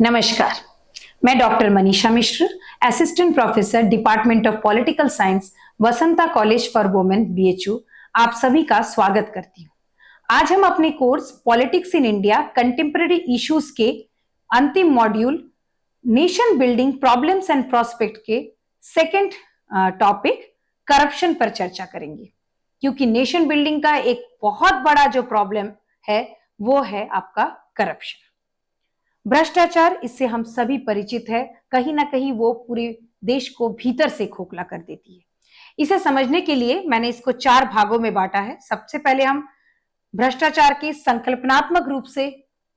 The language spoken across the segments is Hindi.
नमस्कार। मैं doctor Manisha Mishra, assistant professor department of political science, Vasanta college for women, BHU, आप सभी का स्वागत करती हूँ। आज हम अपने course politics in India contemporary issues के अंतिम module nation building problems and prospect के सेकंड टॉपिक करप्शन पर चर्चा करेंगे, क्योंकि नेशन बिल्डिंग का एक बहुत बड़ा जो प्रॉब्लम है वो है आपका करप्शन, भ्रष्टाचार। इससे हम सभी परिचित है, कहीं ना कहीं वो पूरे देश को भीतर से खोखला कर देती है। इसे समझने के लिए मैंने इसको 4 भागों में बांटा है। सबसे पहले हम भ्रष्टाचार के संकल्पनात्मक रूप से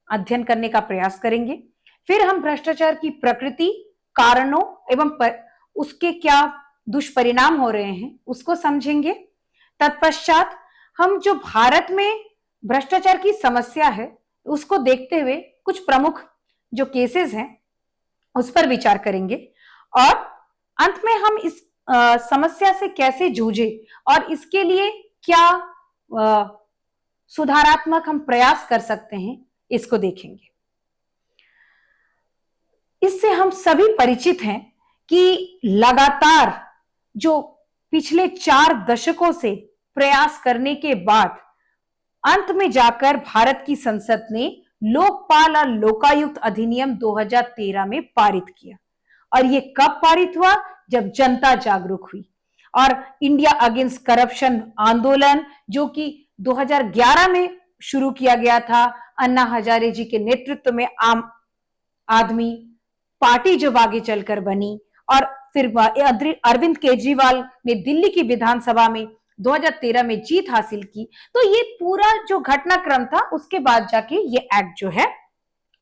अध्ययन करने का प्रयास करेंगे। फिर हम भ्रष्टाचार की प्रकृति, कारणों एवं उसके क्या दुष्परिणाम हो रहे हैं उसको समझेंगे। तत्पश्चात हम जो भारत में भ्रष्टाचार की समस्या है उसको देखते हुए कुछ प्रमुख जो केसेस हैं उस पर विचार करेंगे, और अंत में हम इस समस्या से कैसे जूझे और इसके लिए क्या सुधारात्मक हम प्रयास कर सकते हैं इसको देखेंगे। इससे हम सभी परिचित हैं कि लगातार जो पिछले 4 दशकों से प्रयास करने के बाद अंत में जाकर भारत की संसद ने लोकपाल और लोकायुक्त अधिनियम 2013 में पारित किया। और ये कब पारित हुआ? जब जनता जागरूक हुई और इंडिया अगेंस्ट करप्शन आंदोलन, जो कि 2011 में शुरू किया गया था, अन्ना हजारे जी के नेतृत्व में आम आदमी पार्टी जो आगे चलकर बनी, और फिर अरविंद केजरीवाल ने दिल्ली की विधानसभा में 2013 में जीत हासिल की। तो ये पूरा जो घटनाक्रम था उसके बाद जाके ये एक्ट जो है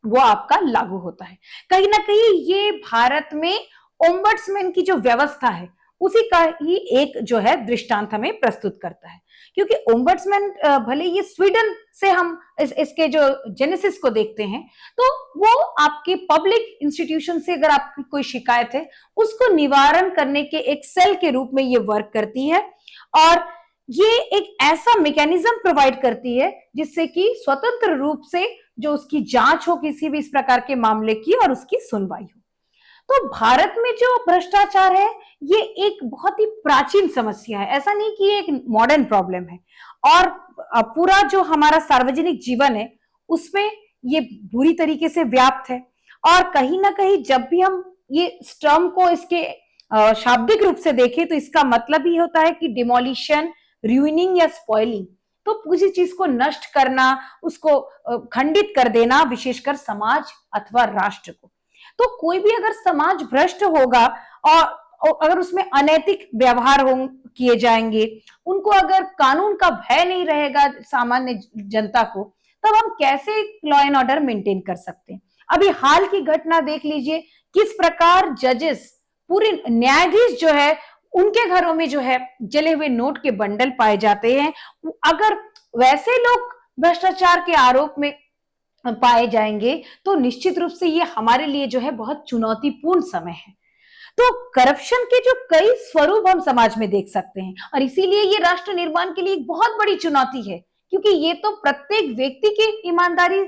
वो आपका लागू होता है। कहीं ना कहीं ये भारत में ओम्बड्समैन की जो व्यवस्था है उसी का ही एक जो है दृष्टांत हमें प्रस्तुत करता है, क्योंकि ओम्बड्समैन भले ये स्वीडन से हम इसके जो जेनेसिस को देखते हैं तो वो आपके पब्लिक इंस्टीट्यूशन से अगर आपकी कोई शिकायत है उसको निवारण करने के एक सेल के रूप में ये वर्क करती है, और ये एक ऐसा मैकेनिज्म प्रोवाइड करती है जिससे कि स्वतंत्र रूप से जो उसकी जांच हो किसी भी इस प्रकार के मामले की और उसकी सुनवाई हो। तो भारत में जो भ्रष्टाचार है ये एक बहुत ही प्राचीन समस्या है, ऐसा नहीं कि ये एक मॉडर्न प्रॉब्लम है, और पूरा जो हमारा सार्वजनिक जीवन है उसमें ये बुरी तरीके से व्याप्त है। और कहीं ना कहीं जब भी हम ये टर्म को इसके शाब्दिक रूप से देखें तो इसका मतलब ही होता है कि डिमोलिशन, रूइनिंग या स्पॉइलिंग, तो किसी चीज को नष्ट करना, उसको खंडित कर देना, विशेषकर समाज अथवा राष्ट्र को। तो कोई भी अगर समाज भ्रष्ट होगा और अगर उसमें अनैतिक व्यवहार किए जाएंगे, उनको अगर कानून का भय नहीं रहेगा सामान्य जनता को, तब हम कैसे लॉ एंड ऑर्डर मेंटेन कर सकते हैं। अभी हाल की घटना देख लीजिए, किस प्रकार जजेस, पूरे न्यायाधीश जो है उनके घरों में जो है जले हुए नोट के बंडल पाए जाते हैं। अगर वैसे लोग भ्रष्टाचार के आरोप में पाए जाएंगे तो निश्चित रूप से ये हमारे लिए जो है बहुत चुनौतीपूर्ण समय है। तो करप्शन के जो कई स्वरूप हम समाज में देख सकते हैं, और इसीलिए ये राष्ट्र निर्माण के लिए एक बहुत बड़ी चुनौती है, क्योंकि ये तो प्रत्येक व्यक्ति की ईमानदारी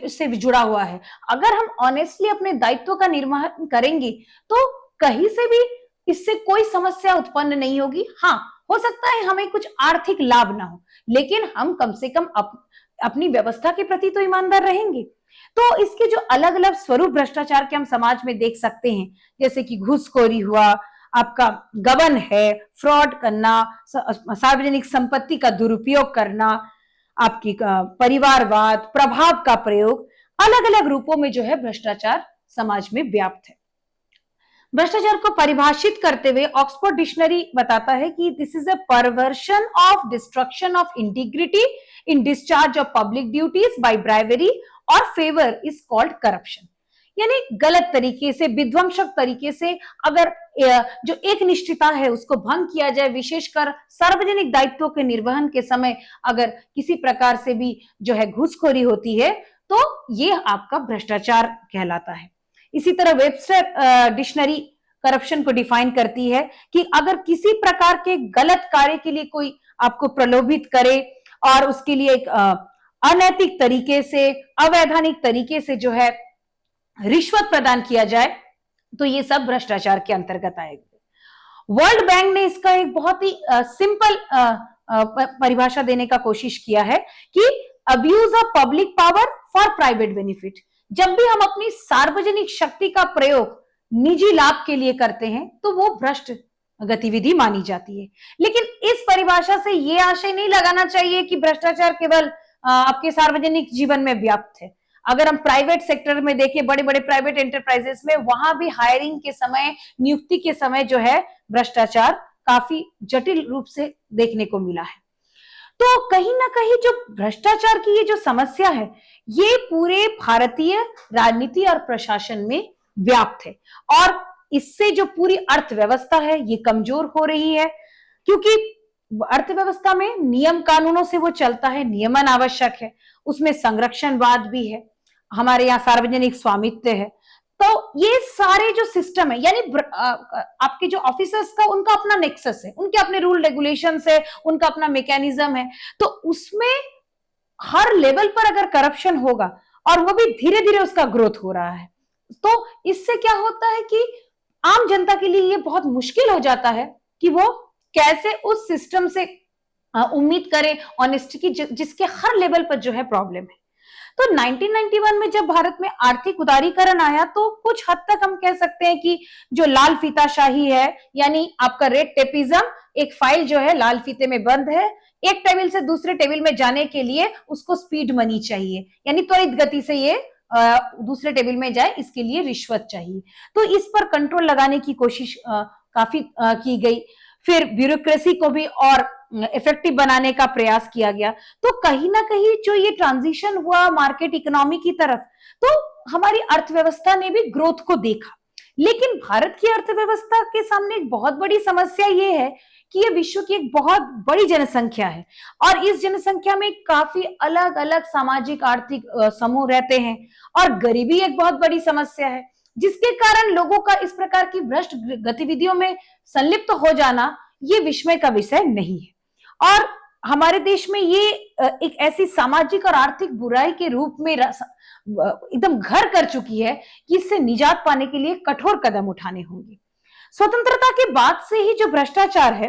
से जुड़ा हुआ है। अगर हम ऑनेस्टली अपने दायित्व का निर्वहन करेंगे तो कहीं से भी इससे कोई समस्या उत्पन्न नहीं होगी। हाँ, हो सकता है हमें कुछ आर्थिक लाभ ना हो, लेकिन हम कम से कम अपनी व्यवस्था के प्रति तो ईमानदार रहेंगे। तो इसके जो अलग अलग स्वरूप भ्रष्टाचार के हम समाज में देख सकते हैं, जैसे कि घूसखोरी हुआ, आपका गबन है, फ्रॉड करना, सार्वजनिक संपत्ति का दुरुपयोग करना, आपकी परिवारवाद, प्रभाव का प्रयोग, अलग अलग रूपों में जो है भ्रष्टाचार समाज में व्याप्त है। भ्रष्टाचार को परिभाषित करते हुए ऑक्सफोर्ड डिक्शनरी बताता है कि this is a perversion of destruction of integrity in discharge of public duties by bribery और फेवर इज कॉल्ड करप्शन। यानी गलत तरीके से, विध्वंसक तरीके से अगर जो एक निष्ठता है उसको भंग किया जाए, विशेषकर सार्वजनिक दायित्वों के निर्वहन के समय अगर किसी प्रकार से भी जो है घूसखोरी होती है तो ये आपका भ्रष्टाचार कहलाता है। इसी तरह वेबस्टर डिक्शनरी करप्शन को डिफाइन करती है कि अगर किसी प्रकार के गलत कार्य के लिए कोई आपको प्रलोभित करे और उसके लिए एक अनैतिक तरीके से, अवैधानिक तरीके से जो है रिश्वत प्रदान किया जाए, तो ये सब भ्रष्टाचार के अंतर्गत आएगा। वर्ल्ड बैंक ने इसका एक बहुत ही सिंपल परिभाषा देने का कोशिश किया है कि abuse of public power for private benefit. जब भी हम अपनी सार्वजनिक शक्ति का प्रयोग निजी लाभ के लिए करते हैं तो वो भ्रष्ट गतिविधि मानी जाती है। लेकिन इस परिभाषा से ये आशय नहीं लगाना चाहिए कि भ्रष्टाचार केवल आपके सार्वजनिक जीवन में व्याप्त है। अगर हम प्राइवेट सेक्टर में देखें, बड़े बड़े प्राइवेट एंटरप्राइजेस में, वहां भी हायरिंग के समय, नियुक्ति के समय जो है भ्रष्टाचार काफी जटिल रूप से देखने को मिला है। तो कहीं ना कहीं जो भ्रष्टाचार की ये जो समस्या है, ये पूरे भारतीय राजनीति और प्रशासन में व्याप्त है और इससे जो पूरी अर्थव्यवस्था है ये कमजोर हो रही है, क्योंकि अर्थव्यवस्था में नियम कानूनों से वो चलता है, नियमन आवश्यक है, उसमें संरक्षणवाद भी है, हमारे यहाँ सार्वजनिक स्वामित्व है। तो ये सारे जो सिस्टम है, यानी आपके जो ऑफिसर्स का उनका अपना नेक्सस है, उनके अपने रूल रेगुलेशंस है, उनका अपना मैकेनिज्म है, तो उसमें हर लेवल पर अगर करप्शन होगा और वो भी धीरे धीरे उसका ग्रोथ हो रहा है, तो इससे क्या होता है कि आम जनता के लिए ये बहुत मुश्किल हो जाता है कि वो कैसे उस सिस्टम से उम्मीद करें ऑनेस्टी की, जिसके हर लेवल पर जो है प्रॉब्लम है। तो 1991 में जब भारत में आर्थिक उदारीकरण आया तो कुछ हद तक हम कह सकते हैं कि जो लाल फीताशाही है, यानी आपका रेड टेपिज्म, एक फाइल जो है लाल फीते में बंद है, एक टेबल से दूसरे टेबल में जाने के लिए उसको स्पीड मनी चाहिए, यानी त्वरित गति से ये दूसरे टेबल में जाए, इसके लिए रिश्वत चाहिए। तो इस पर कंट्रोल लगाने की कोशिश काफी की गई। फिर ब्यूरोक्रेसी को भी और इफेक्टिव बनाने का प्रयास किया गया। तो कहीं ना कहीं जो ये ट्रांजिशन हुआ मार्केट इकोनॉमी की तरफ, तो हमारी अर्थव्यवस्था ने भी ग्रोथ को देखा। लेकिन भारत की अर्थव्यवस्था के सामने एक बहुत बड़ी समस्या ये है कि ये विश्व की एक बहुत बड़ी जनसंख्या है और इस जनसंख्या में काफी अलग अलग सामाजिक आर्थिक समूह रहते हैं और गरीबी एक बहुत बड़ी समस्या है, जिसके कारण लोगों का इस प्रकार की भ्रष्ट गतिविधियों में संलिप्त हो जाना ये विस्मय का विषय नहीं है। और हमारे देश में ये एक ऐसी सामाजिक और आर्थिक बुराई के रूप में एकदम घर कर चुकी है कि इससे निजात पाने के लिए कठोर कदम उठाने होंगे। स्वतंत्रता के बाद से ही जो भ्रष्टाचार है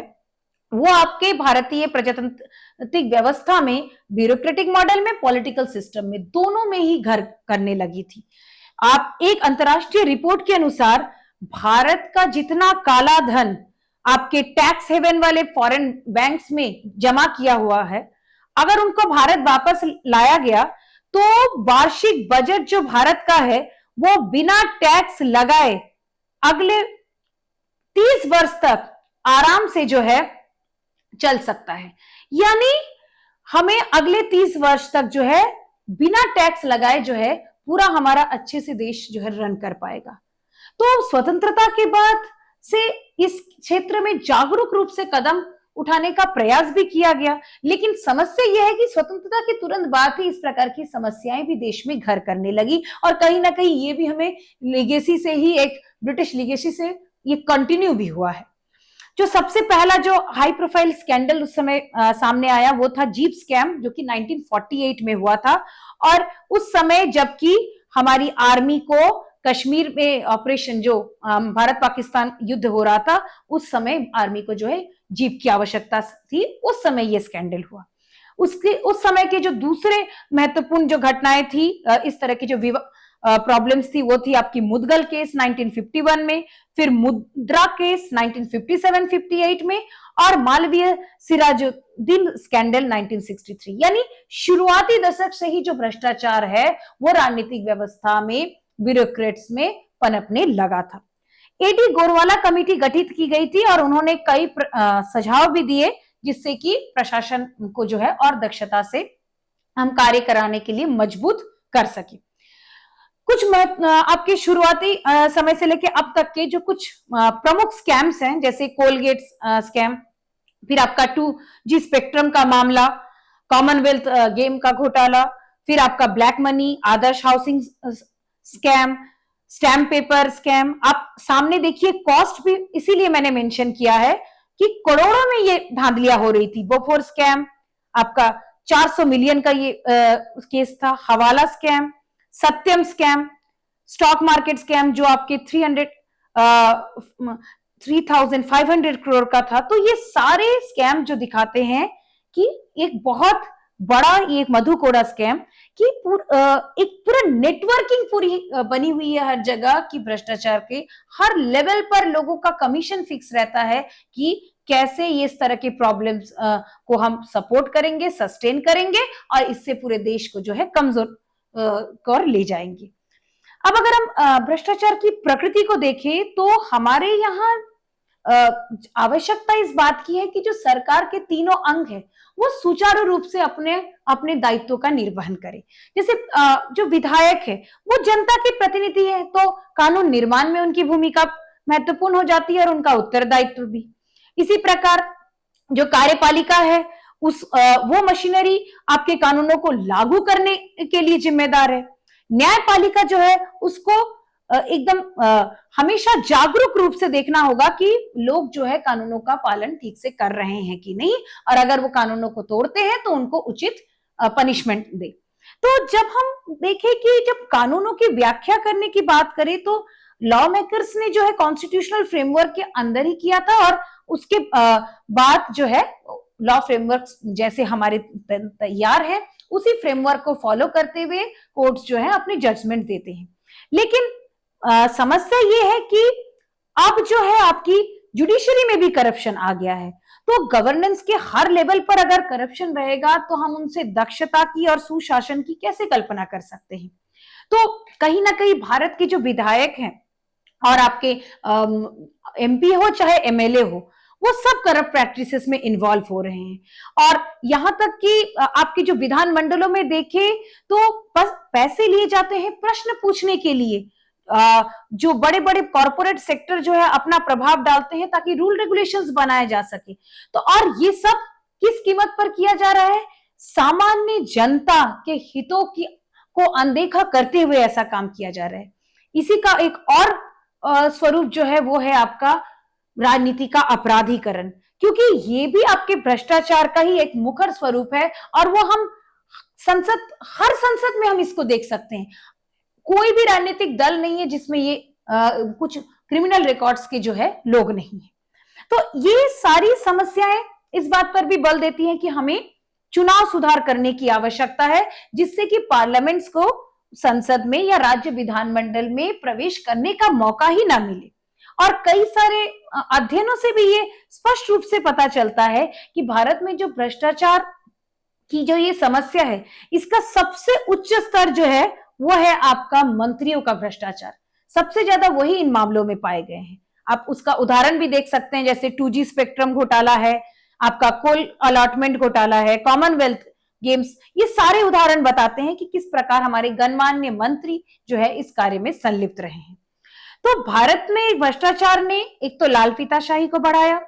वो आपके भारतीय प्रजातांत्रिक व्यवस्था में, ब्यूरोक्रेटिक मॉडल में, पॉलिटिकल सिस्टम में, दोनों में ही घर करने लगी थी। आप एक अंतरराष्ट्रीय रिपोर्ट के अनुसार भारत का जितना काला धन आपके टैक्स हेवन वाले फॉरेन बैंक्स में जमा किया हुआ है, अगर उनको भारत वापस लाया गया तो वार्षिक बजट जो भारत का है वो बिना टैक्स लगाए अगले 30 वर्ष तक आराम से जो है चल सकता है। यानी हमें अगले 30 वर्ष तक जो है बिना टैक्स लगाए जो है पूरा हमारा अच्छे से देश जो है रन कर पाएगा। तो स्वतंत्रता के बाद से इस क्षेत्र में जागरूक रूप से कदम उठाने का प्रयास भी किया गया, लेकिन समस्या यह है कि स्वतंत्रता के तुरंत बाद ही इस प्रकार की समस्याएं भी देश में घर करने लगी और कहीं ना कहीं ये भी हमें लेगेसी से ही, एक ब्रिटिश लेगेसी से ये कंटिन्यू भी हुआ है। जो सबसे पहला जो हाई प्रोफाइल स्कैंडल उस समय सामने आया वो था जीप स्कैम, जो कि 1948 में हुआ था। और उस समय जबकि हमारी आर्मी को कश्मीर में ऑपरेशन जो भारत पाकिस्तान युद्ध हो रहा था, उस समय आर्मी को जो है जीप की आवश्यकता थी, उस समय ये स्कैंडल हुआ। उस समय के जो दूसरे महत्वपूर्ण जो घटनाएं थी, इस तरह की जो प्रॉब्लम्स थी, वो थी आपकी मुदगल केस 1951 में, फिर मुद्रा केस 1957-58 में और मालवीय सिराजुद्दीन स्कैंडल 1963। यानी शुरुआती दशक से ही जो भ्रष्टाचार है वो राजनीतिक व्यवस्था में, ब्यूरोक्रेट्स में पनपने लगा था। एडी गोरवाला कमेटी गठित की गई थी और उन्होंने कई सुझाव भी दिए जिससे कि प्रशासन को जो है और दक्षता से हम कार्य कराने के लिए मजबूत कर सके। कुछ आपके शुरुआती समय से लेके अब तक के जो कुछ प्रमुख स्कैम्स हैं, जैसे कोलगेट स्कैम, फिर आपका 2G स्पेक्ट्रम का मामला, कॉमनवेल्थ गेम का घोटाला, फिर आपका black money, Adarsh housing scam, stamp paper scam. आप सामने देखिए, कॉस्ट भी इसीलिए मैंने मेंशन किया है कि करोड़ों में ये धांधलियां हो रही थी। बोफोर स्कैम, आपका 400 मिलियन का ये केस था। हवाला स्कैम, सत्यम स्कैम, स्टॉक मार्केट स्कैम जो आपके 3,500 करोड़ का था। तो ये सारे स्कैम जो दिखाते हैं कि एक बहुत बड़ा एक मधु कोड़ा स्कैम कि एक पूरा नेटवर्किंग पूरी बनी हुई है हर जगह की भ्रष्टाचार के हर लेवल पर लोगों का कमीशन फिक्स रहता है कि कैसे ये इस तरह के प्रॉब्लम्स को हम सपोर्ट करेंगे, सस्टेन करेंगे और इससे पूरे देश को जो है कमजोर कर ले जाएंगे। अब अगर हम भ्रष्टाचार की प्रकृति को देखें तो हमारे यहाँ आवश्यकता इस बात की है कि जो सरकार के तीनों अंग है वो सुचारू रूप से अपने अपने दायित्वों का निर्वहन करे। जैसे जो विधायक है वो जनता के प्रतिनिधि है, तो कानून निर्माण में उनकी भूमिका महत्वपूर्ण हो जाती है और उनका उत्तरदायित्व भी। इसी प्रकार जो कार्यपालिका है वो मशीनरी आपके कानूनों को लागू करने के लिए जिम्मेदार है। न्यायपालिका जो है उसको एकदम हमेशा जागरूक रूप से देखना होगा कि लोग जो है कानूनों का पालन ठीक से कर रहे हैं कि नहीं, और अगर वो कानूनों को तोड़ते हैं तो उनको उचित पनिशमेंट दे। तो जब हम देखें कि जब कानूनों की व्याख्या करने की बात करें तो लॉ मेकर्स ने जो है कॉन्स्टिट्यूशनल फ्रेमवर्क के अंदर ही किया था, और उसके बाद जो है लॉ फ्रेमवर्क जैसे हमारे तैयार है उसी फ्रेमवर्क को फॉलो करते हुए कोर्ट्स जो है अपने जजमेंट देते हैं। लेकिन समस्या ये है कि अब जो है आपकी जुडिशरी में भी करप्शन आ गया है। तो गवर्नेंस के हर लेवल पर अगर करप्शन रहेगा तो हम उनसे दक्षता की और सुशासन की कैसे कल्पना कर सकते हैं। तो कहीं ना कहीं भारत के जो विधायक हैं और आपके एमपी हो चाहे एमएलए हो, वो सब करप्ट प्रैक्टिसेस में इन्वॉल्व हो रहे हैं। और यहां तक कि आपके जो विधान मंडलों में देखें तो बस पैसे लिए जाते हैं प्रश्न पूछने के लिए। जो बड़े बड़े कॉर्पोरेट सेक्टर जो है अपना प्रभाव डालते हैं ताकि रूल रेगुलेशंस बनाए जा सके। तो और ये सब किस कीमत पर किया जा रहा है? सामान्य जनता के हितों की को अनदेखा करते हुए ऐसा काम किया जा रहा है। इसी का एक और स्वरूप जो है वो है आपका राजनीति का अपराधीकरण, क्योंकि ये भी आपके भ्रष्टाचार का ही एक मुखर स्वरूप है। और वो हम हर संसद में हम इसको देख सकते हैं। कोई भी राजनीतिक दल नहीं है जिसमें ये कुछ क्रिमिनल रिकॉर्ड्स के जो है लोग नहीं है। तो ये सारी समस्याएं इस बात पर भी बल देती हैं कि हमें चुनाव सुधार करने की आवश्यकता है, जिससे कि पार्लियामेंट्स को संसद में या राज्य विधानमंडल में प्रवेश करने का मौका ही ना मिले। और कई सारे अध्ययनों से भी ये स्पष्ट रूप से पता चलता है कि भारत में जो भ्रष्टाचार की जो ये समस्या है इसका सबसे उच्च स्तर जो है वो है आपका मंत्रियों का भ्रष्टाचार। सबसे ज्यादा वही इन मामलों में पाए गए हैं। आप उसका उदाहरण भी देख सकते हैं, जैसे 2G स्पेक्ट्रम घोटाला है, आपका कोल अलॉटमेंट घोटाला है, कॉमनवेल्थ गेम्स। ये सारे उदाहरण बताते हैं कि किस प्रकार हमारे गणमान्य मंत्री जो है इस कार्य में संलिप्त रहे हैं। तो भारत में भ्रष्टाचार ने एक तो लाल फीताशाही को बढ़ाया,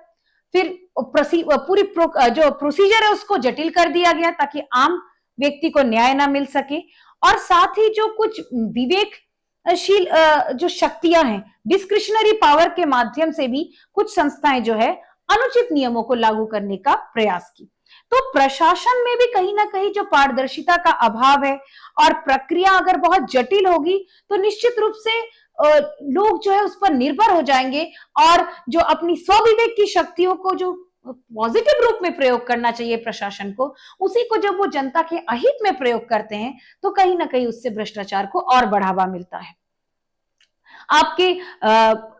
फिर पूरी जो प्रोसीजर है उसको जटिल कर दिया गया ताकि आम व्यक्ति को न्याय ना मिल सके। और साथ ही जो कुछ विवेकशील जो शक्तियां हैं, डिस्क्रिशनरी पावर के माध्यम से भी कुछ संस्थाएं जो है अनुचित नियमों को लागू करने का प्रयास की। तो प्रशासन में भी कहीं ना कहीं जो पारदर्शिता का अभाव है और प्रक्रिया अगर बहुत जटिल होगी तो निश्चित रूप से लोग जो है उस पर निर्भर हो जाएंगे और जो अपनी स्वविवेक की शक्तियों को जो पॉजिटिव रूप में प्रयोग करना चाहिए प्रशासन को, उसी को जब वो जनता के अहित में प्रयोग करते हैं तो कहीं ना कहीं उससे भ्रष्टाचार को और बढ़ावा मिलता है। आपके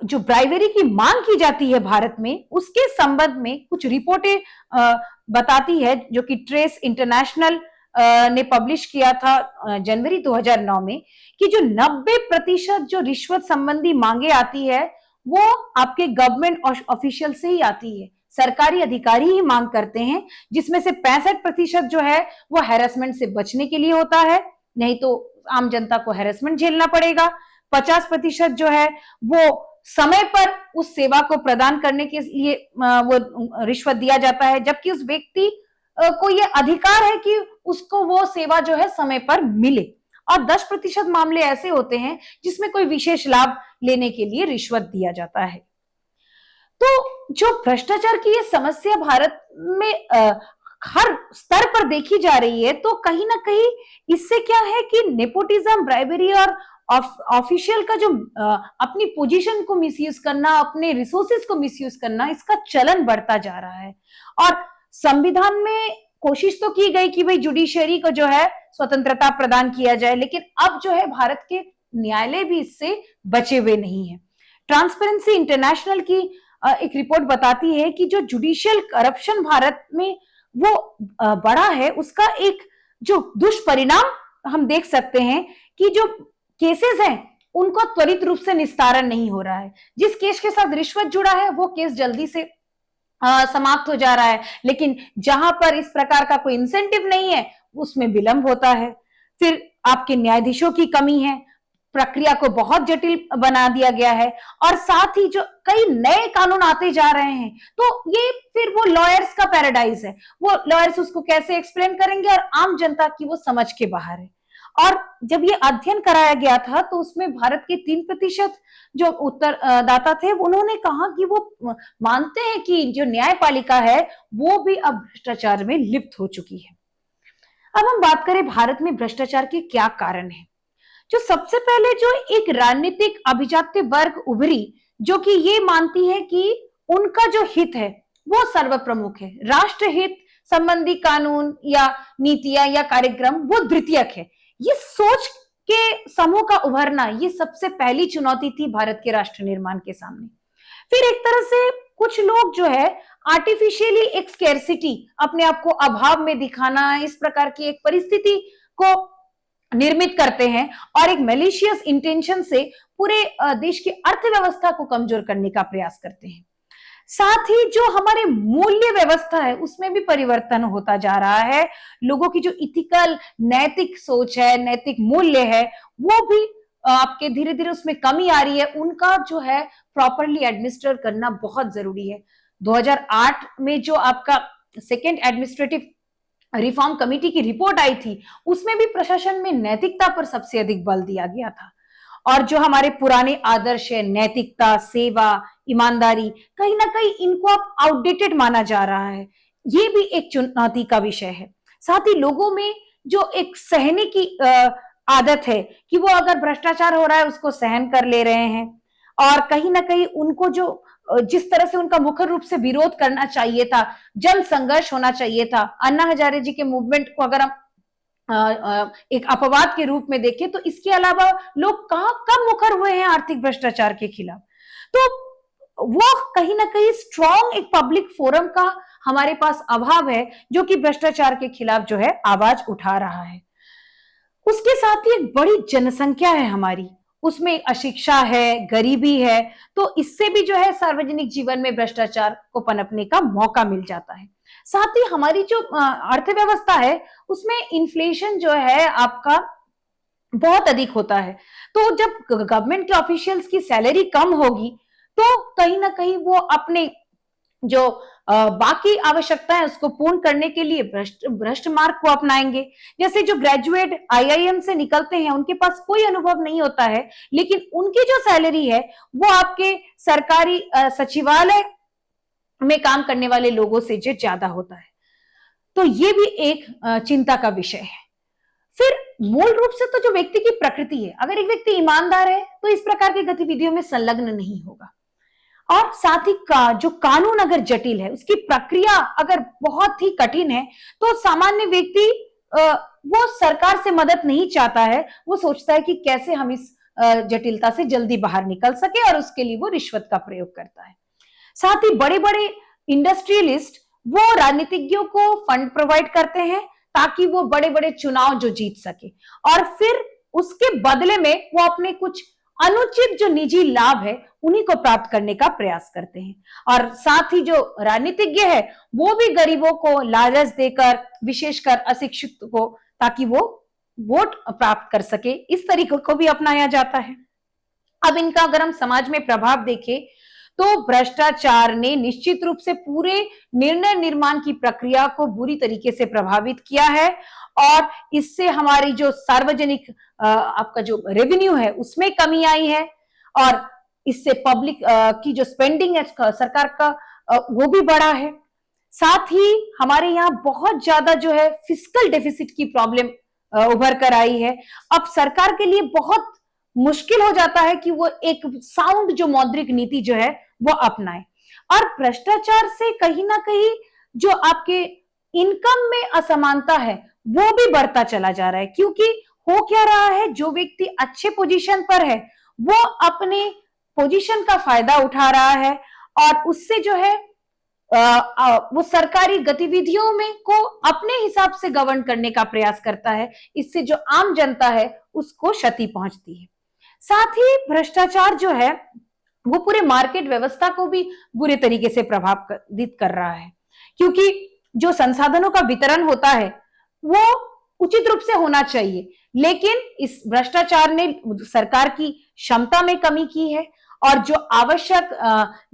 जो ब्राइवरी की मांग की जाती है भारत में, उसके संबंध में कुछ रिपोर्टें बताती है जो कि ट्रेस इंटरनेशनल ने पब्लिश किया था जनवरी 2009 में, कि जो 90% जो रिश्वत संबंधी मांगे आती है वो आपके गवर्नमेंट ऑफिशियल से ही आती है। सरकारी अधिकारी ही मांग करते हैं, जिसमें से 65% जो है वो हैरेसमेंट से बचने के लिए होता है, नहीं तो आम जनता को हैरेसमेंट झेलना पड़ेगा। 50% जो है वो समय पर उस सेवा को प्रदान करने के लिए वो रिश्वत दिया जाता है, जबकि उस व्यक्ति को ये अधिकार है कि उसको वो सेवा जो है समय पर मिले। और 10% मामले ऐसे होते हैं जिसमें कोई विशेष लाभ लेने के लिए रिश्वत दिया जाता है। तो जो भ्रष्टाचार की ये समस्या भारत में हर स्तर पर देखी जा रही है, तो कहीं ना कहीं इससे क्या है कि नेपोटिज्म, ब्राइबरी और ऑफिशियल का जो अपनी पोजीशन को मिसयूज करना, अपने रिसोर्सेज को मिसयूज करना, इसका चलन बढ़ता जा रहा है। और संविधान में कोशिश तो की गई कि भाई जुडिशरी को जो है स्वतंत्रता प्रदान किया जाए, लेकिन अब जो है भारत के न्यायालय भी इससे बचे हुए नहीं है। ट्रांसपेरेंसी इंटरनेशनल की एक रिपोर्ट बताती है कि जो जुडिशियल करप्शन भारत में वो बड़ा है, उसका एक जो दुष्परिणाम हम देख सकते हैं कि जो केसेस हैं उनको त्वरित रूप से निस्तारण नहीं हो रहा है। जिस केस के साथ रिश्वत जुड़ा है वो केस जल्दी से समाप्त हो जा रहा है, लेकिन जहां पर इस प्रकार का कोई इंसेंटिव नहीं है उसमें विलंब होता है। फिर आपके न्यायाधीशों की कमी है, प्रक्रिया को बहुत जटिल बना दिया गया है, और साथ ही जो कई नए कानून आते जा रहे हैं, तो ये फिर वो लॉयर्स का पैराडाइज है। वो लॉयर्स उसको कैसे एक्सप्लेन करेंगे और आम जनता की वो समझ के बाहर है। और जब ये अध्ययन कराया गया था तो उसमें भारत के 3% जो उत्तरदाता थे उन्होंने कहा कि वो मानते हैं कि जो न्यायपालिका है वो भी अब भ्रष्टाचार में लिप्त हो चुकी है। अब हम बात करें भारत में भ्रष्टाचार के क्या कारण है। जो सबसे पहले जो एक राजनीतिक अभिजात्य वर्ग उभरी, जो कि ये मानती है कि उनका जो हित है वो सर्वप्रमुख है, राष्ट्र हित संबंधी कानून या नीतियां या कार्यक्रम वो द्वितीयक है। ये सोच के समूह का उभरना ये सबसे पहली चुनौती थी भारत के राष्ट्र निर्माण के सामने। फिर एक तरह से कुछ लोग जो है आर्टिफिशियली एक स्केर्सिटी, अपने आप को अभाव में दिखाना, इस प्रकार की एक परिस्थिति को निर्मित करते हैं और एक मैलिशियस इंटेंशन से पूरे देश की अर्थव्यवस्था को कमजोर करने का प्रयास करते हैं। साथ ही जो हमारे मूल्य व्यवस्था है उसमें भी परिवर्तन होता जा रहा है। लोगों की जो इथिकल नैतिक सोच है, नैतिक मूल्य है, वो भी आपके धीरे धीरे उसमें कमी आ रही है। उनका जो है प्रॉपरली एडमिनिस्टर करना बहुत जरूरी है। 2008 में जो आपका सेकेंड एडमिनिस्ट्रेटिव रिफॉर्म कमेटी की रिपोर्ट आई थी उसमें भी प्रशासन में नैतिकता पर सबसे अधिक बल दिया गया था। और जो हमारे पुराने आदर्श है, नैतिकता, सेवा, ईमानदारी, कहीं ना कहीं इनको अब आउटडेटेड माना जा रहा है। ये भी एक चुनौती का विषय है। साथ ही लोगों में जो एक सहने की आदत है कि वो अगर भ्रष्टाचार हो रहा है उसको सहन कर ले रहे हैं, और कहीं ना कहीं उनको जो जिस तरह से उनका मुख्य रूप से विरोध करना चाहिए था, जन संघर्ष होना चाहिए था, अन्ना हजारे जी के मूवमेंट को अगर हम एक अपवाद के रूप में देखें तो इसके अलावा लोग कहां कब मुखर हुए हैं आर्थिक भ्रष्टाचार के खिलाफ। तो वो कहीं ना कहीं स्ट्रॉन्ग एक पब्लिक फोरम का हमारे पास अभाव है जो कि भ्रष्टाचार के खिलाफ जो है आवाज उठा रहा है। उसके साथ ही एक बड़ी जनसंख्या है हमारी, उसमें अशिक्षा है, गरीबी है, तो इससे भी जो है सार्वजनिक जीवन में भ्रष्टाचार को पनपने का मौका मिल जाता है। साथ ही हमारी जो अर्थव्यवस्था है उसमें इन्फ्लेशन जो है आपका बहुत अधिक होता है। तो जब गवर्नमेंट के ऑफिशियल्स की सैलरी कम होगी तो कहीं ना कहीं वो अपने जो बाकी आवश्यकता है उसको पूर्ण करने के लिए भ्रष्ट मार्ग को अपनाएंगे। जैसे जो ग्रेजुएट आईआईएम से निकलते हैं उनके पास कोई अनुभव नहीं होता है, लेकिन उनकी जो सैलरी है वो आपके सरकारी सचिवालय में काम करने वाले लोगों से जो ज्यादा होता है। तो ये भी एक चिंता का विषय है। फिर मूल रूप से तो जो व्यक्ति की प्रकृति है, अगर एक व्यक्ति ईमानदार है तो इस प्रकार की गतिविधियों में संलग्न नहीं होगा। और साथ ही जो कानून अगर जटिल है, उसकी प्रक्रिया अगर बहुत ही कठिन है, तो सामान्य व्यक्ति वो सरकार से मदद नहीं चाहता है, वो सोचता है कि कैसे हम इस जटिलता से जल्दी बाहर निकल सके, और उसके लिए वो रिश्वत का प्रयोग करता है। साथ ही बड़े बड़े इंडस्ट्रियलिस्ट वो राजनीतिज्ञों को फंड प्रोवाइड करते हैं ताकि वो बड़े बड़े चुनाव जो जीत सके, और फिर उसके बदले में वो अपने कुछ अनुचित जो निजी लाभ है उन्हीं को प्राप्त करने का प्रयास करते हैं। और साथ ही जो राजनीतिज्ञ है वो भी गरीबों को लालच देकर, विशेषकर अशिक्षित को, ताकि वो वोट प्राप्त कर सके, इस तरीके को भी अपनाया जाता है। अब इनका अगर हम समाज में प्रभाव देखें तो भ्रष्टाचार ने निश्चित रूप से पूरे निर्णय निर्माण की प्रक्रिया को बुरी तरीके से प्रभावित किया है, और इससे हमारी जो सार्वजनिक आपका जो रेवेन्यू है उसमें कमी आई है, और इससे पब्लिक की जो स्पेंडिंग है सरकार का वो भी बढ़ा है। साथ ही हमारे यहाँ बहुत ज्यादा जो है फिस्कल डेफिसिट की प्रॉब्लम उभर कर आई है। अब सरकार के लिए बहुत मुश्किल हो जाता है कि वो एक साउंड जो मौद्रिक नीति जो है वो अपनाए। और भ्रष्टाचार से कहीं ना कहीं जो आपके इनकम में असमानता है वो भी बढ़ता चला जा रहा है, क्योंकि हो क्या रहा है, जो व्यक्ति अच्छे पोजीशन पर है वो अपने पोजीशन का फायदा उठा रहा है और उससे जो है वो सरकारी गतिविधियों में को अपने हिसाब से गवर्न करने का प्रयास करता है। इससे जो आम जनता है उसको क्षति पहुंचती है। साथ ही भ्रष्टाचार जो है वो पूरे मार्केट व्यवस्था को भी बुरे तरीके से प्रभावित कर रहा है, क्योंकि जो संसाधनों का वितरण होता है वो उचित रूप से होना चाहिए, लेकिन इस भ्रष्टाचार ने सरकार की क्षमता में कमी की है और जो आवश्यक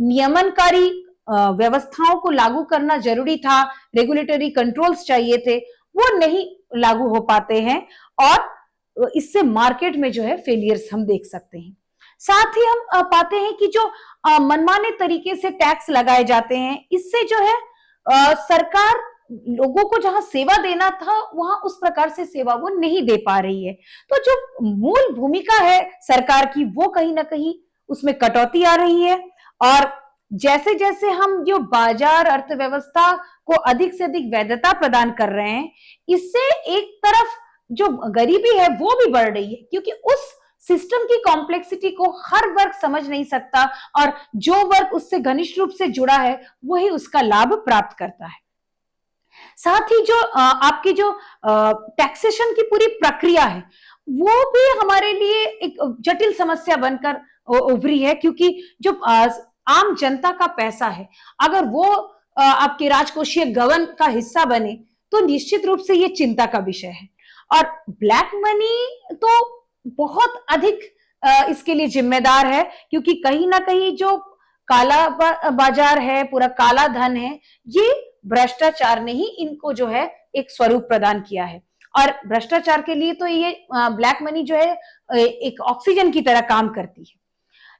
नियमनकारी व्यवस्थाओं को लागू करना जरूरी था, रेगुलेटरी कंट्रोल्स चाहिए थे, वो नहीं लागू हो पाते हैं और इससे मार्केट में जो है फेलियर्स हम देख सकते हैं। साथ ही हम पाते हैं कि जो मनमाने तरीके से टैक्स लगाए जाते हैं, इससे जो है सरकार लोगों को जहां सेवा देना था वहां उस प्रकार से सेवा वो नहीं दे पा रही है। तो जो मूल भूमिका है सरकार की वो कहीं ना कहीं उसमें कटौती आ रही है। और जैसे जैसे हम जो बाजार अर्थव्यवस्था को अधिक से अधिक वैधता प्रदान कर रहे हैं, इससे एक तरफ जो गरीबी है वो भी बढ़ रही है, क्योंकि उस सिस्टम की कॉम्प्लेक्सिटी को हर वर्ग समझ नहीं सकता और जो वर्ग उससे घनिष्ठ रूप से जुड़ा है वही उसका लाभ प्राप्त करता है। साथ ही जो आपकी जो टैक्सेशन की पूरी प्रक्रिया है वो भी हमारे लिए एक जटिल समस्या बनकर उभरी है, क्योंकि जो आम जनता का पैसा है अगर वो आपके राजकोषीय गबन का हिस्सा बने तो निश्चित रूप से ये चिंता का विषय है। और ब्लैक मनी तो बहुत अधिक इसके लिए जिम्मेदार है, क्योंकि कहीं ना कहीं जो काला बाजार है, पूरा काला धन है, ये भ्रष्टाचार ने ही इनको जो है एक स्वरूप प्रदान किया है। और भ्रष्टाचार के लिए तो ये ब्लैक मनी जो है एक ऑक्सीजन की तरह काम करती है।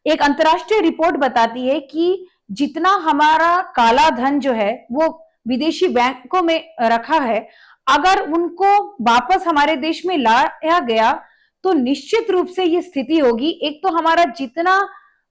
एक अंतरराष्ट्रीय रिपोर्ट बताती है कि जितना हमारा काला धन जो है वो विदेशी बैंकों में रखा है, अगर उनको वापस हमारे देश में लाया गया तो निश्चित रूप से ये स्थिति होगी। एक तो हमारा जितना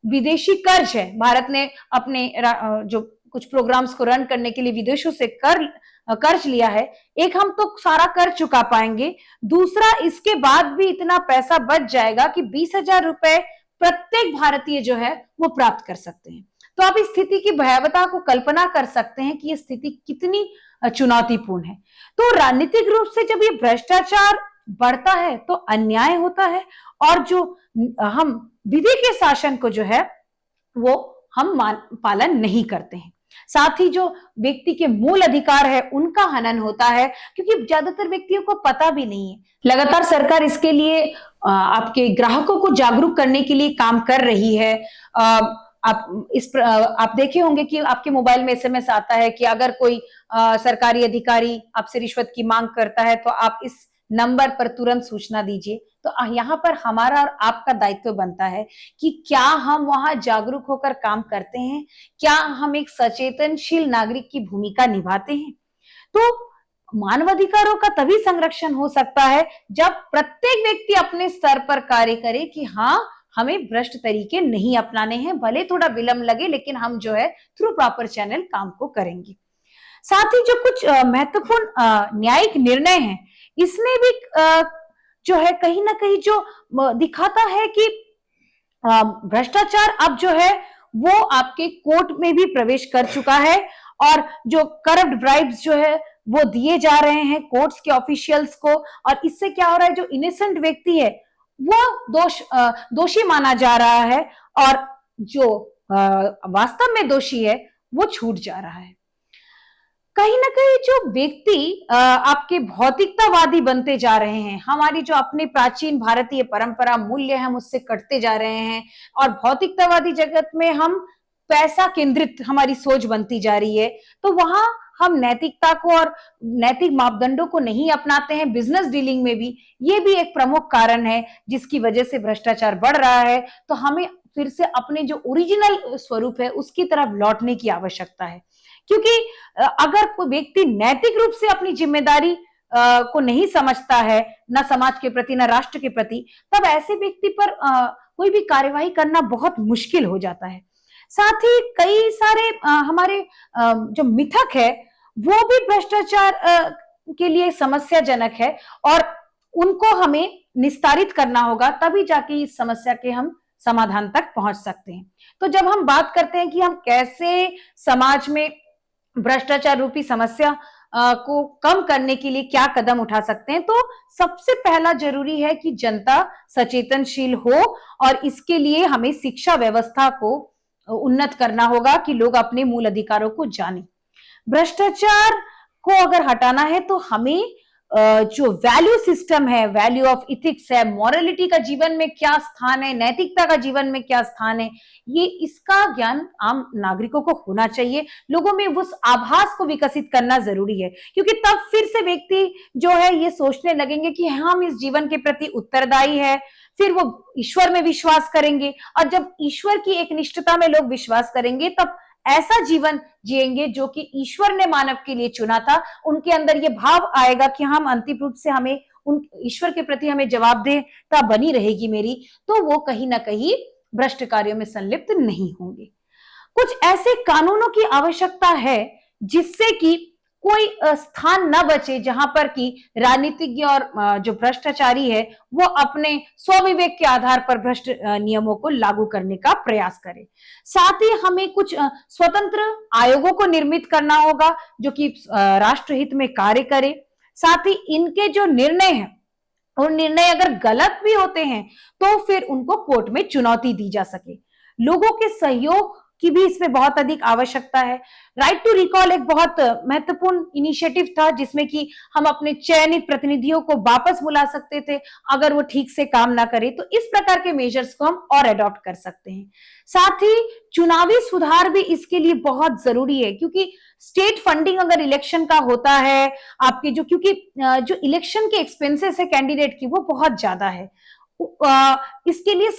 विदेशी कर्ज है, भारत ने अपने जो कुछ प्रोग्राम्स को रन करने के लिए विदेशों से कर्ज लिया है, एक हम तो सारा कर्ज चुका पाएंगे, दूसरा इसके बाद भी इतना पैसा बच जाएगा कि 20,000 रुपए प्रत्येक भारतीय जो है वो प्राप्त कर सकते हैं। तो आप इस स्थिति की भयावहता को कल्पना कर सकते हैं कि ये स्थिति कितनी चुनौतीपूर्ण है। तो राजनीतिक रूप से जब ये भ्रष्टाचार बढ़ता है तो अन्याय होता है और जो हम विधि के शासन को जो है वो हम पालन नहीं करते हैं। साथ ही जो व्यक्ति के मूल अधिकार है उनका हनन होता है, क्योंकि ज्यादातर व्यक्तियों को पता भी नहीं है। लगातार सरकार इसके लिए आपके ग्राहकों को जागरूक करने के लिए काम कर रही है। आप देखे होंगे कि आपके मोबाइल में एसएमएस आता है कि अगर कोई सरकारी अधिकारी आपसे रिश्वत की मांग करता है तो आप इस नंबर पर तुरंत सूचना दीजिए। तो यहाँ पर हमारा और आपका दायित्व बनता है कि क्या हम वहां जागरूक होकर काम करते हैं, क्या हम एक सचेतनशील नागरिक की भूमिका निभाते हैं। तो मानवाधिकारों का तभी संरक्षण हो सकता है जब प्रत्येक व्यक्ति अपने स्तर पर कार्य करे कि हाँ, हमें भ्रष्ट तरीके नहीं अपनाने हैं, भले थोड़ा विलंब लगे लेकिन हम जो है थ्रू प्रॉपर चैनल काम को करेंगे। साथ ही जो कुछ महत्वपूर्ण न्यायिक निर्णय हैं, इसमें भी जो है कहीं ना कहीं जो दिखाता है कि भ्रष्टाचार अब जो है वो आपके कोर्ट में भी प्रवेश कर चुका है और जो करप्ट ब्राइब्स जो है वो दिए जा रहे हैं कोर्ट्स के ऑफिशियल्स को। और इससे क्या हो रहा है, जो इनोसेंट व्यक्ति है वो दोषी माना जा रहा है और जो वास्तव में दोषी है वो छूट जा रहा है। कहीं ना कहीं जो व्यक्ति आपके भौतिकतावादी बनते जा रहे हैं, हमारी जो अपनी प्राचीन भारतीय परंपरा मूल्य हम उससे कटते जा रहे हैं और भौतिकतावादी जगत में हम पैसा केंद्रित हमारी सोच बनती जा रही है, तो वहां हम नैतिकता को और नैतिक मापदंडों को नहीं अपनाते हैं। बिजनेस डीलिंग में भी ये भी एक प्रमुख कारण है जिसकी वजह से भ्रष्टाचार बढ़ रहा है। तो हमें फिर से अपने जो ओरिजिनल स्वरूप है उसकी तरफ लौटने की आवश्यकता है, क्योंकि अगर कोई व्यक्ति नैतिक रूप से अपनी जिम्मेदारी को नहीं समझता है, ना समाज के प्रति ना राष्ट्र के प्रति, तब ऐसे व्यक्ति पर कोई भी कार्यवाही करना बहुत मुश्किल हो जाता है। साथ ही कई सारे हमारे जो मिथक है वो भी भ्रष्टाचार के लिए समस्याजनक है और उनको हमें निस्तारित करना होगा, तभी जाके इस समस्या के हम समाधान तक पहुंच सकते हैं। तो जब हम बात करते हैं कि हम कैसे समाज में भ्रष्टाचार रूपी समस्या को कम करने के लिए क्या कदम उठा सकते हैं, तो सबसे पहला जरूरी है कि जनता सचेतनशील हो और इसके लिए हमें शिक्षा व्यवस्था को उन्नत करना होगा कि लोग अपने मूल अधिकारों को जानें। भ्रष्टाचार को अगर हटाना है तो हमें जो वैल्यू सिस्टम है, वैल्यू ऑफ इथिक्स है, मॉरलिटी का जीवन में क्या स्थान है, नैतिकता का जीवन में क्या स्थान है, ये इसका ज्ञान आम नागरिकों को होना चाहिए। लोगों में उस आभास को विकसित करना जरूरी है, क्योंकि तब फिर से व्यक्ति जो है ये सोचने लगेंगे कि हम इस जीवन के प्रति उत्तरदायी है, फिर वो ईश्वर में विश्वास करेंगे और जब ईश्वर की एक निष्ठता में लोग विश्वास करेंगे तब ऐसा जीवन जिएंगे जो कि ईश्वर ने मानव के लिए चुना था। उनके अंदर ये भाव आएगा कि हम अंतिम रूप से हमें उन ईश्वर के प्रति हमें जवाबदेहता बनी रहेगी मेरी, तो वो कहीं ना कहीं भ्रष्ट कार्यों में संलिप्त नहीं होंगे। कुछ ऐसे कानूनों की आवश्यकता है जिससे कि कोई स्थान न बचे जहां पर कि राजनीतिज्ञ और जो भ्रष्टाचारी है वो अपने स्वविवेक के आधार पर भ्रष्ट नियमों को लागू करने का प्रयास करे। साथ ही हमें कुछ स्वतंत्र आयोगों को निर्मित करना होगा जो कि राष्ट्रहित में कार्य करे। साथ ही इनके जो निर्णय हैं और निर्णय अगर गलत भी होते हैं तो फिर उनको कोर्ट में चुनौती दी जा सके। लोगों के सहयोग की भी इसमें बहुत अधिक आवश्यकता है। राइट टू रिकॉल एक बहुत महत्वपूर्ण इनिशिएटिव था जिसमें कि हम अपने चयनित प्रतिनिधियों को वापस बुला सकते थे अगर वो ठीक से काम ना करे, तो इस प्रकार के मेजर्स को हम और अडॉप्ट कर सकते हैं। साथ ही चुनावी सुधार भी इसके लिए बहुत जरूरी है, क्योंकि स्टेट फंडिंग अगर इलेक्शन का होता है आपके क्योंकि जो इलेक्शन के एक्सपेंसेस है कैंडिडेट की वो बहुत ज्यादा है, इसके लिए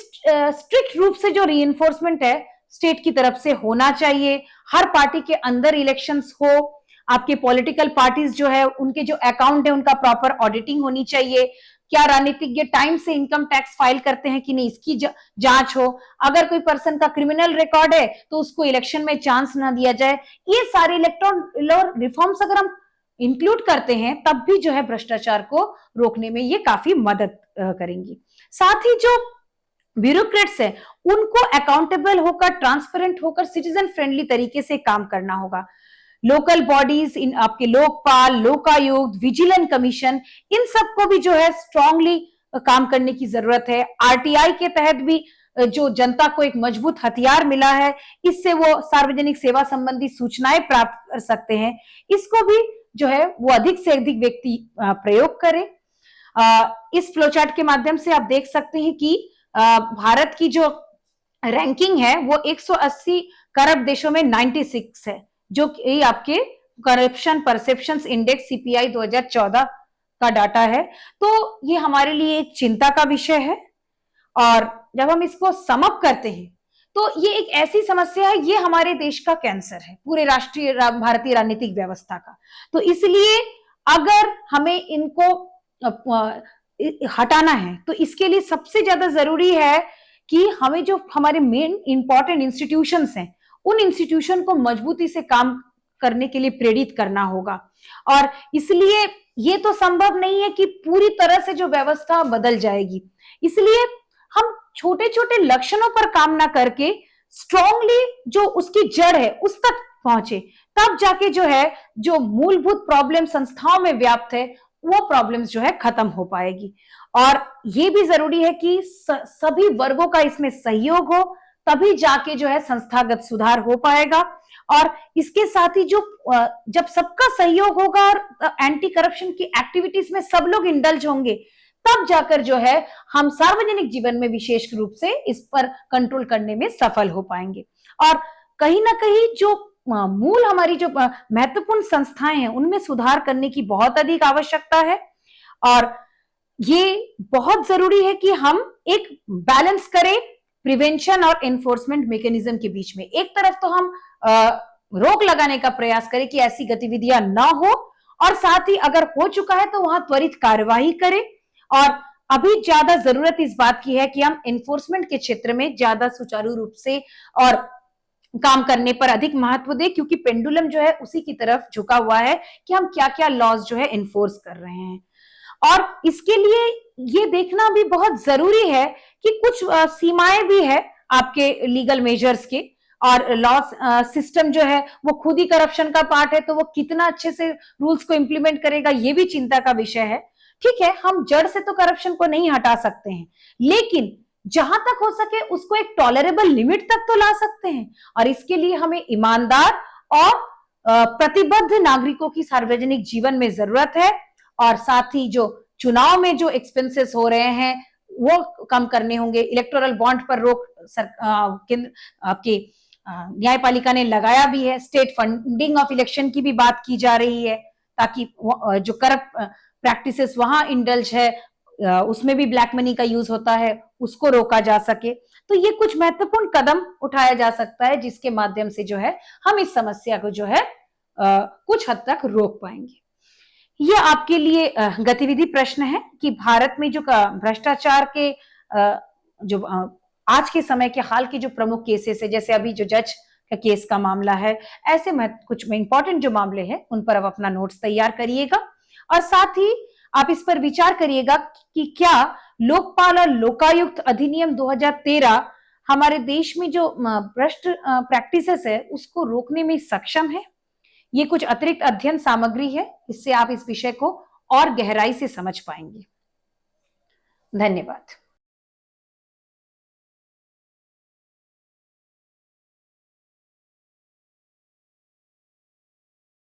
स्ट्रिक्ट रूप से जो रीइंफोर्समेंट है स्टेट की तरफ से होना चाहिए। हर पार्टी के अंदर इलेक्शंस हो, आपके पॉलिटिकल पार्टीज जो है उनके जो अकाउंट है उनका प्रॉपर ऑडिटिंग होनी चाहिए। क्या राजनीतिज्ञ टाइम से इनकम टैक्स फाइल करते हैं कि नहीं, इसकी जांच हो। अगर कोई पर्सन का क्रिमिनल रिकॉर्ड है तो उसको इलेक्शन में चांस ना दिया जाए। ये सारे इलेक्टोरल रिफॉर्म्स अगर हम इंक्लूड करते हैं तब भी जो है भ्रष्टाचार को रोकने में ये काफी मदद करेंगी। साथ ही जो ब्यूरोक्रेट्स है उनको अकाउंटेबल होकर, ट्रांसपेरेंट होकर, सिटीजन फ्रेंडली तरीके से काम करना होगा। लोकल बॉडीज, इन आपके लोकपाल, लोकायुक्त, विजिलेंस कमीशन, इन सबको भी जो है स्ट्रांगली काम करने की जरूरत है। आरटीआई के तहत भी जो जनता को एक मजबूत हथियार मिला है, इससे वो सार्वजनिक सेवा संबंधी सूचनाएं प्राप्त कर सकते हैं, इसको भी जो है वो अधिक से अधिक व्यक्ति प्रयोग करें। इस फ्लोचार्ट के माध्यम से आप देख सकते हैं कि भारत की जो रैंकिंग है वो 180 करप्ट देशों में 96 है, जो कि आपके करप्शन परसेप्शंस इंडेक्स सीपीआई 2014 का डाटा है। तो ये हमारे लिए एक चिंता का विषय है और जब हम इसको सम अप करते हैं तो ये एक ऐसी समस्या है, ये हमारे देश का कैंसर है, पूरे राष्ट्रीय भारतीय राजनीतिक व्यवस्था का। तो इसलिए अगर हमें इनको हटाना है तो इसके लिए सबसे ज्यादा जरूरी है कि हमें जो हमारे मेन इंपॉर्टेंट इंस्टीट्यूशंस हैं उन इंस्टीट्यूशन को मजबूती से काम करने के लिए प्रेरित करना होगा। और इसलिए ये तो संभव नहीं है कि पूरी तरह से जो व्यवस्था बदल जाएगी, इसलिए हम छोटे छोटे लक्षणों पर काम ना करके स्ट्रांगली जो उसकी जड़ है उस तक पहुंचे, तब जाके जो है जो मूलभूत प्रॉब्लम संस्थाओं में व्याप्त है वो प्रॉब्लम्स जो है खत्म हो पाएगी। और ये भी जरूरी है कि सभी वर्गों का इसमें सहयोग हो, तभी जाके जो है संस्थागत सुधार हो पाएगा। और इसके साथ ही जो जब सबका सहयोग होगा और एंटी करप्शन की एक्टिविटीज में सब लोग इंडल्ज होंगे, तब जाकर जो है हम सार्वजनिक जीवन में विशेष रूप से इस पर कंट्रोल करने में सफल हो पाएंगे। और कहीं ना कहीं जो मूल हमारी जो महत्वपूर्ण संस्थाएं हैं उनमें सुधार करने की बहुत अधिक आवश्यकता है। और ये बहुत जरूरी है कि हम एक बैलेंस करें प्रिवेंशन और एनफोर्समेंट मैकेनिज्म के बीच में। एक तरफ तो हम रोक लगाने का प्रयास करे कि ऐसी गतिविधियां ना हो, और साथ ही अगर हो चुका है तो वहां त्वरित कार्यवाही करें। और अभी ज्यादा जरूरत इस बात की है कि हम एनफोर्समेंट के क्षेत्र में ज्यादा सुचारू रूप से और काम करने पर अधिक महत्व दें, क्योंकि पेंडुलम जो है उसी की तरफ झुका हुआ है कि हम क्या क्या लॉज जो है एनफोर्स कर रहे हैं। और इसके लिए ये देखना भी बहुत जरूरी है कि कुछ सीमाएं भी है आपके लीगल मेजर्स के, और लॉ सिस्टम जो है वो खुद ही करप्शन का पार्ट है, तो वो कितना अच्छे से रूल्स को इंप्लीमेंट करेगा ये भी चिंता का विषय है। ठीक है, हम जड़ से तो करप्शन को नहीं हटा सकते हैं, लेकिन जहां तक हो सके उसको एक टॉलरेबल लिमिट तक तो ला सकते हैं। और इसके लिए हमें ईमानदार और प्रतिबद्ध नागरिकों की सार्वजनिक जीवन में जरूरत है। और साथ ही जो चुनाव में जो एक्सपेंसेस हो रहे हैं वो कम करने होंगे। इलेक्टोरल बॉन्ड पर रोक केंद्र आपकी न्यायपालिका ने लगाया भी है। स्टेट फंडिंग ऑफ इलेक्शन की भी बात की जा रही है, ताकि जो करप्ट प्रैक्टिसेस वहां इंडल्ज है, उसमें भी ब्लैक मनी का यूज होता है, उसको रोका जा सके। तो ये कुछ महत्वपूर्ण कदम उठाया जा सकता है जिसके माध्यम से जो है हम इस समस्या को जो है कुछ हद तक रोक पाएंगे। ये आपके लिए गतिविधि प्रश्न है कि भारत में जो भ्रष्टाचार के जो आज के समय के हाल के जो प्रमुख केसेस है, जैसे अभी जो जज का केस का मामला है, ऐसे कुछ इंपॉर्टेंट जो मामले हैं उन पर आप अपना नोट्स तैयार करिएगा। और साथ ही आप इस पर विचार करिएगा कि क्या लोकपाल और लोकायुक्त अधिनियम 2013 हमारे देश में जो भ्रष्ट प्रैक्टिसेस है उसको रोकने में सक्षम है। ये कुछ अतिरिक्त अध्ययन सामग्री है, इससे आप इस विषय को और गहराई से समझ पाएंगे। धन्यवाद।